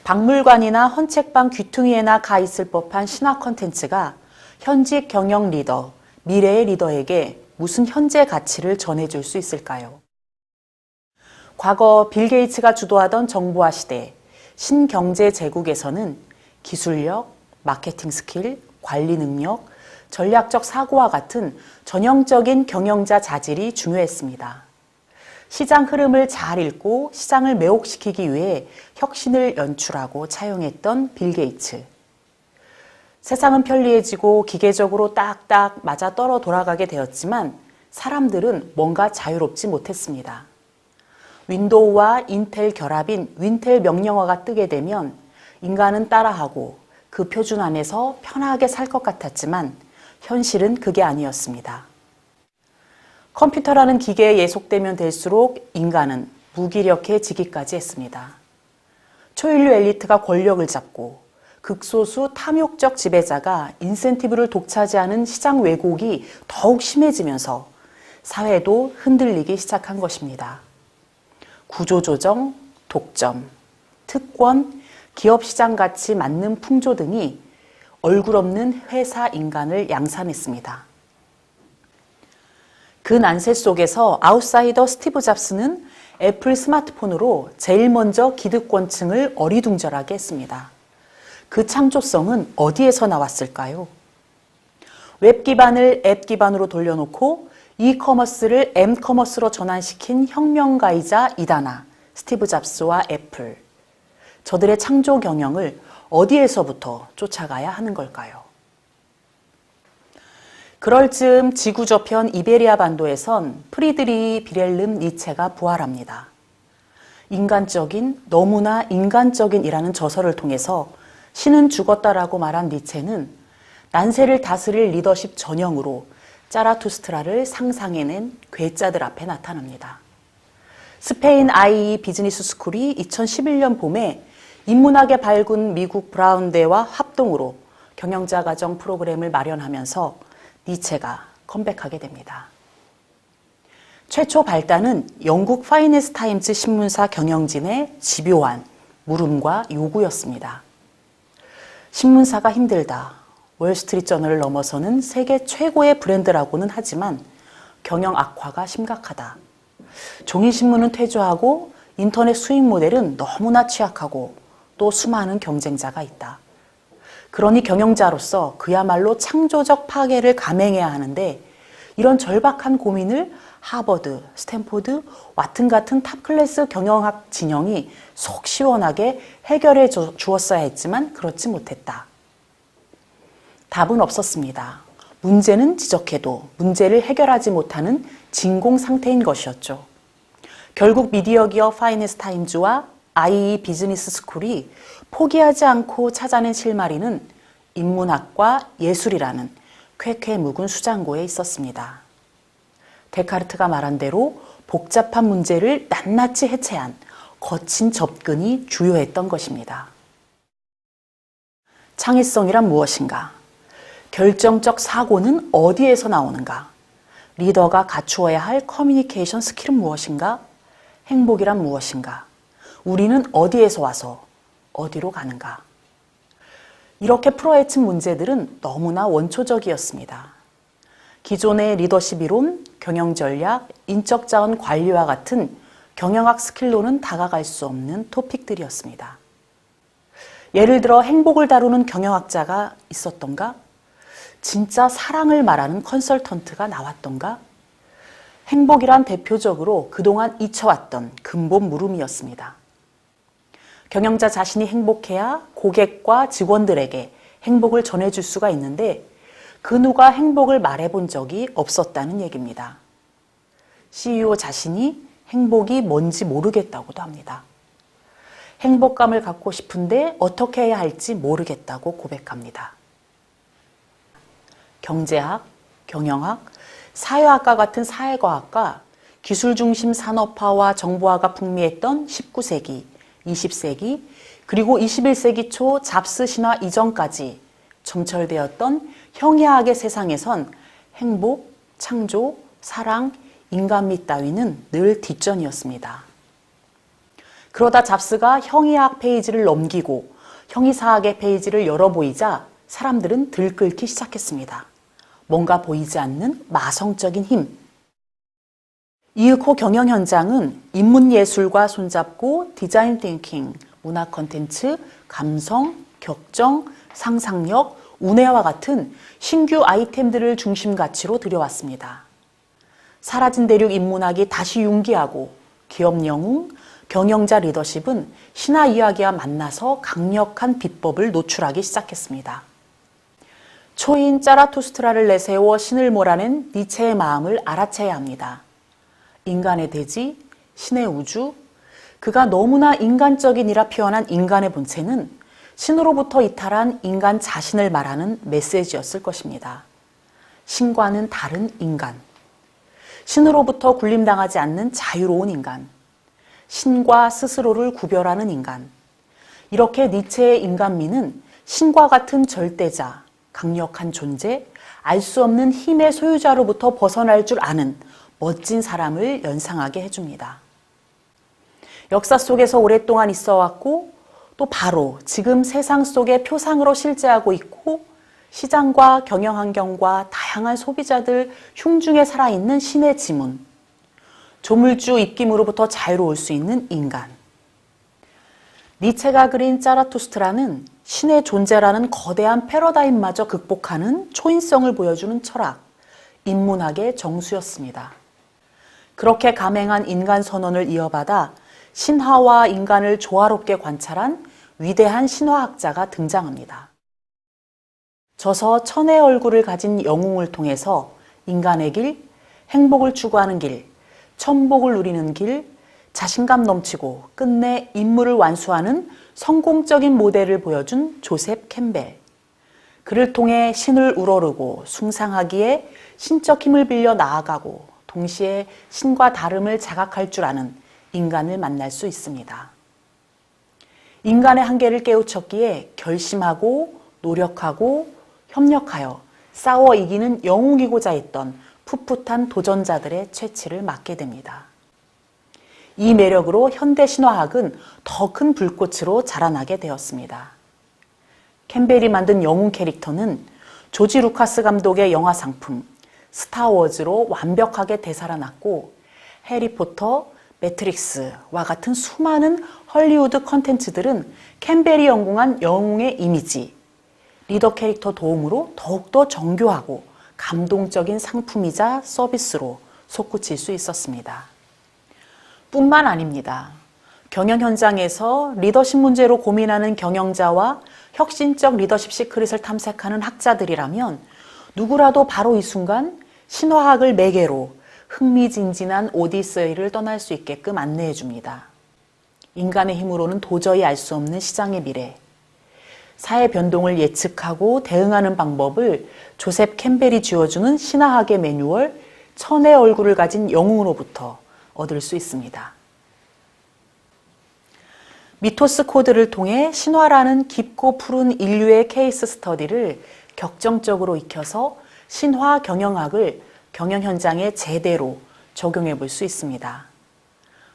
박물관이나 헌책방 귀퉁이에나 가 있을 법한 신화 콘텐츠가 현직 경영 리더, 미래의 리더에게 무슨 현재 가치를 전해줄 수 있을까요? 과거 빌 게이츠가 주도하던 정보화 시대, 신경제 제국에서는 기술력, 마케팅 스킬, 관리 능력, 전략적 사고와 같은 전형적인 경영자 자질이 중요했습니다. 시장 흐름을 잘 읽고 시장을 매혹시키기 위해 혁신을 연출하고 차용했던 빌 게이츠. 세상은 편리해지고 기계적으로 딱딱 맞아떨어 돌아가게 되었지만 사람들은 뭔가 자유롭지 못했습니다. 윈도우와 인텔 결합인 윈텔 명령어가 뜨게 되면 인간은 따라하고 그 표준 안에서 편하게 살 것 같았지만 현실은 그게 아니었습니다. 컴퓨터라는 기계에 예속되면 될수록 인간은 무기력해지기까지 했습니다. 초인류 엘리트가 권력을 잡고 극소수 탐욕적 지배자가 인센티브를 독차지하는 시장 왜곡이 더욱 심해지면서 사회도 흔들리기 시작한 것입니다. 구조조정, 독점, 특권, 기업시장 가치 맞는 풍조 등이 얼굴 없는 회사 인간을 양산했습니다. 그 난세 속에서 아웃사이더 스티브 잡스는 애플 스마트폰으로 제일 먼저 기득권층을 어리둥절하게 했습니다. 그 창조성은 어디에서 나왔을까요? 웹 기반을 앱 기반으로 돌려놓고 이커머스를 M커머스로 전환시킨 혁명가이자 이다나, 스티브 잡스와 애플. 저들의 창조 경영을 어디에서부터 쫓아가야 하는 걸까요? 그럴 즈음 지구 저편 이베리아 반도에선 프리드리히 빌헬름 니체가 부활합니다. 인간적인, 너무나 인간적인이라는 저서를 통해서 신은 죽었다라고 말한 니체는 난세를 다스릴 리더십 전형으로 짜라투스트라를 상상해낸 괴짜들 앞에 나타납니다. 스페인 IE 비즈니스 스쿨이 2011년 봄에 인문학에 밝은 미국 브라운대와 합동으로 경영자 과정 프로그램을 마련하면서 니체가 컴백하게 됩니다. 최초 발단은 영국 파이낸스 타임즈 신문사 경영진의 집요한 물음과 요구였습니다. 신문사가 힘들다. 월스트리트저널을 넘어서는 세계 최고의 브랜드라고는 하지만 경영 악화가 심각하다. 종이신문은 퇴조하고 인터넷 수익 모델은 너무나 취약하고 또 수많은 경쟁자가 있다. 그러니 경영자로서 그야말로 창조적 파괴를 감행해야 하는데 이런 절박한 고민을 하버드, 스탠포드, 와튼 같은 탑클래스 경영학 진영이 속 시원하게 해결해 주었어야 했지만 그렇지 못했다. 답은 없었습니다. 문제는 지적해도 문제를 해결하지 못하는 진공 상태인 것이었죠. 결국 미디어 기업 파이낸스 타임즈와 IE 비즈니스 스쿨이 포기하지 않고 찾아낸 실마리는 인문학과 예술이라는 쾌쾌 묵은 수장고에 있었습니다. 데카르트가 말한 대로 복잡한 문제를 낱낱이 해체한 거친 접근이 주요했던 것입니다. 창의성이란 무엇인가? 결정적 사고는 어디에서 나오는가? 리더가 갖추어야 할 커뮤니케이션 스킬은 무엇인가? 행복이란 무엇인가? 우리는 어디에서 와서 어디로 가는가? 이렇게 풀어헤친 문제들은 너무나 원초적이었습니다. 기존의 리더십 이론, 경영 전략, 인적 자원 관리와 같은 경영학 스킬로는 다가갈 수 없는 토픽들이었습니다. 예를 들어 행복을 다루는 경영학자가 있었던가? 진짜 사랑을 말하는 컨설턴트가 나왔던가? 행복이란 대표적으로 그동안 잊혀왔던 근본 물음이었습니다. 경영자 자신이 행복해야 고객과 직원들에게 행복을 전해줄 수가 있는데 그 누가 행복을 말해본 적이 없었다는 얘기입니다. CEO 자신이 행복이 뭔지 모르겠다고도 합니다. 행복감을 갖고 싶은데 어떻게 해야 할지 모르겠다고 고백합니다. 경제학, 경영학, 사회학과 같은 사회과학과 기술 중심 산업화와 정보화가 풍미했던 19세기, 20세기, 그리고 21세기 초 잡스 신화 이전까지 점철되었던 형이하학의 세상에선 행복, 창조, 사랑, 인간미 따위는 늘 뒷전이었습니다. 그러다 잡스가 형이하학 페이지를 넘기고 형이사학의 페이지를 열어보이자 사람들은 들끓기 시작했습니다. 뭔가 보이지 않는 마성적인 힘. 이윽고 경영 현장은 인문예술과 손잡고 디자인 띵킹, 문화 콘텐츠, 감성, 격정, 상상력, 운해와 같은 신규 아이템들을 중심 가치로 들여왔습니다. 사라진 대륙 인문학이 다시 융기하고 기업 영웅, 경영자 리더십은 신화 이야기와 만나서 강력한 비법을 노출하기 시작했습니다. 초인 짜라투스트라를 내세워 신을 몰아낸 니체의 마음을 알아채야 합니다. 인간의 대지, 신의 우주, 그가 너무나 인간적인이라 표현한 인간의 본체는 신으로부터 이탈한 인간 자신을 말하는 메시지였을 것입니다. 신과는 다른 인간, 신으로부터 굴림당하지 않는 자유로운 인간, 신과 스스로를 구별하는 인간. 이렇게 니체의 인간미는 신과 같은 절대자, 강력한 존재, 알 수 없는 힘의 소유자로부터 벗어날 줄 아는 멋진 사람을 연상하게 해줍니다. 역사 속에서 오랫동안 있어왔고 또 바로 지금 세상 속의 표상으로 실제하고 있고 시장과 경영 환경과 다양한 소비자들 흉중에 살아있는 신의 지문, 조물주 입김으로부터 자유로울 수 있는 인간. 니체가 그린 짜라투스트라는 신의 존재라는 거대한 패러다임마저 극복하는 초인성을 보여주는 철학, 인문학의 정수였습니다. 그렇게 감행한 인간 선언을 이어받아 신화와 인간을 조화롭게 관찰한 위대한 신화학자가 등장합니다. 저서 천의 얼굴을 가진 영웅을 통해서 인간의 길, 행복을 추구하는 길, 천복을 누리는 길, 자신감 넘치고 끝내 임무를 완수하는 성공적인 모델을 보여준 조셉 캠벨. 그를 통해 신을 우러르고 숭상하기에 신적 힘을 빌려 나아가고 동시에 신과 다름을 자각할 줄 아는 인간을 만날 수 있습니다. 인간의 한계를 깨우쳤기에 결심하고 노력하고 협력하여 싸워 이기는 영웅이고자 했던 풋풋한 도전자들의 채취를 맡게 됩니다. 이 매력으로 현대 신화학은 더 큰 불꽃으로 자라나게 되었습니다. 캠벨이 만든 영웅 캐릭터는 조지 루카스 감독의 영화 상품 스타워즈로 완벽하게 되살아났고 해리포터, 매트릭스와 같은 수많은 헐리우드 컨텐츠들은 캠벨이 연궁한 영웅의 이미지, 리더 캐릭터 도움으로 더욱더 정교하고 감동적인 상품이자 서비스로 솟구칠 수 있었습니다. 뿐만 아닙니다. 경영 현장에서 리더십 문제로 고민하는 경영자와 혁신적 리더십 시크릿을 탐색하는 학자들이라면 누구라도 바로 이 순간 신화학을 매개로 흥미진진한 오디세이를 떠날 수 있게끔 안내해 줍니다. 인간의 힘으로는 도저히 알 수 없는 시장의 미래, 사회 변동을 예측하고 대응하는 방법을 조셉 캠벨이 쥐어주는 신화학의 매뉴얼 천의 얼굴을 가진 영웅으로부터 얻을 수 있습니다. 미토스 코드를 통해 신화라는 깊고 푸른 인류의 케이스 스터디를 격정적으로 익혀서 신화 경영학을 경영 현장에 제대로 적용해 볼 수 있습니다.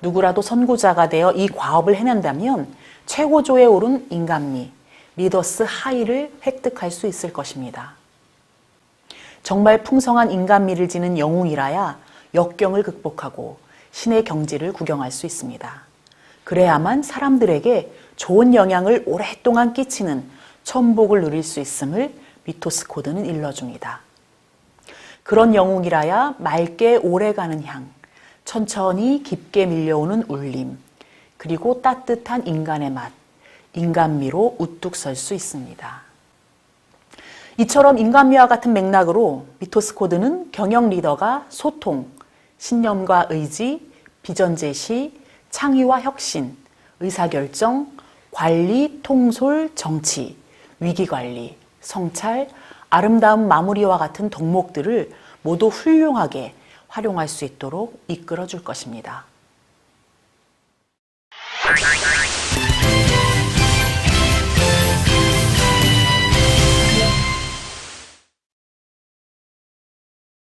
누구라도 선구자가 되어 이 과업을 해낸다면 최고조에 오른 인간미, 리더스 하이를 획득할 수 있을 것입니다. 정말 풍성한 인간미를 지닌 영웅이라야 역경을 극복하고 신의 경지를 구경할 수 있습니다. 그래야만 사람들에게 좋은 영향을 오랫동안 끼치는 천복을 누릴 수 있음을 미토스 코드는 일러줍니다. 그런 영웅이라야 맑게 오래가는 향, 천천히 깊게 밀려오는 울림, 그리고 따뜻한 인간의 맛, 인간미로 우뚝 설 수 있습니다. 이처럼 인간미와 같은 맥락으로 미토스 코드는 경영 리더가 소통, 신념과 의지, 비전 제시, 창의와 혁신, 의사결정, 관리, 통솔, 정치, 위기관리, 성찰, 아름다운 마무리와 같은 덕목들을 모두 훌륭하게 활용할 수 있도록 이끌어 줄 것입니다.